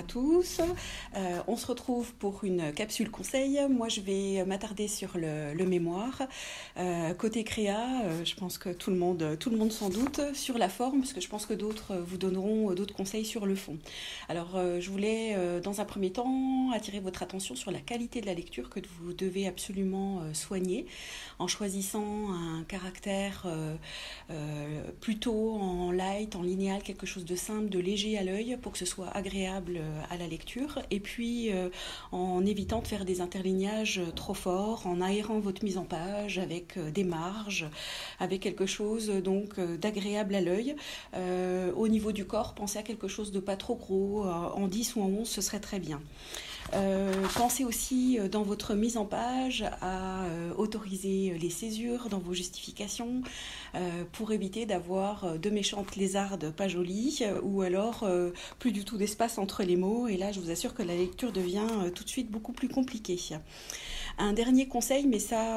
à tous. On se retrouve pour une capsule conseil. Moi, je vais m'attarder sur le mémoire. Côté créa, je pense que tout le monde s'en doute. Sur la forme, parce que je pense que d'autres vous donneront d'autres conseils sur le fond. Alors, je voulais, dans un premier temps, attirer votre attention sur la qualité de la lecture que vous devez absolument soigner en choisissant un caractère plutôt en light, en linéal, quelque chose de simple, de léger à l'œil pour que ce soit agréable à la lecture, et puis en évitant de faire des interlignages trop forts, en aérant votre mise en page avec des marges, avec quelque chose donc d'agréable à l'œil. Au niveau du corps, pensez à quelque chose de pas trop gros, en 10 ou en 11 ce serait très bien. Pensez aussi dans votre mise en page à autoriser les césures dans vos justifications pour éviter d'avoir de méchantes lézardes pas jolies ou alors plus du tout d'espace entre les mots, et là je vous assure que la lecture devient tout de suite beaucoup plus compliquée. Un dernier conseil, mais ça,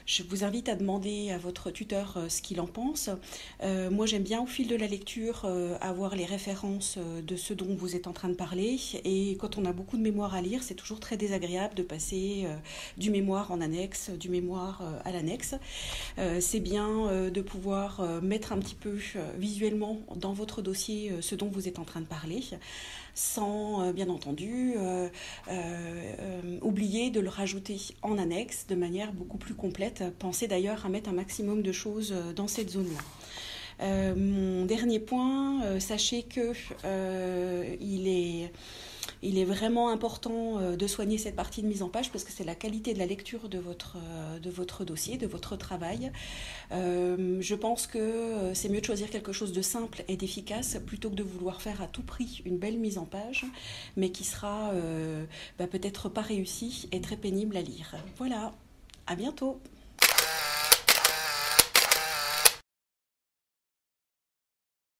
je vous invite à demander à votre tuteur ce qu'il en pense. Moi, j'aime bien au fil de la lecture avoir les références de ce dont vous êtes en train de parler. Et quand on a beaucoup de mémoire à lire, c'est toujours très désagréable de passer du mémoire en annexe, du mémoire à l'annexe. C'est bien de pouvoir mettre un petit peu visuellement dans votre dossier ce dont vous êtes en train de parler, sans bien entendu oublier de le rajouter en annexe de manière beaucoup plus complète. Pensez d'ailleurs à mettre un maximum de choses dans cette zone-là. Mon dernier point, sachez que il est vraiment important de soigner cette partie de mise en page parce que c'est la qualité de la lecture de votre dossier, de votre travail. Je pense que c'est mieux de choisir quelque chose de simple et d'efficace plutôt que de vouloir faire à tout prix une belle mise en page, mais qui sera peut-être pas réussie et très pénible à lire. Voilà, à bientôt.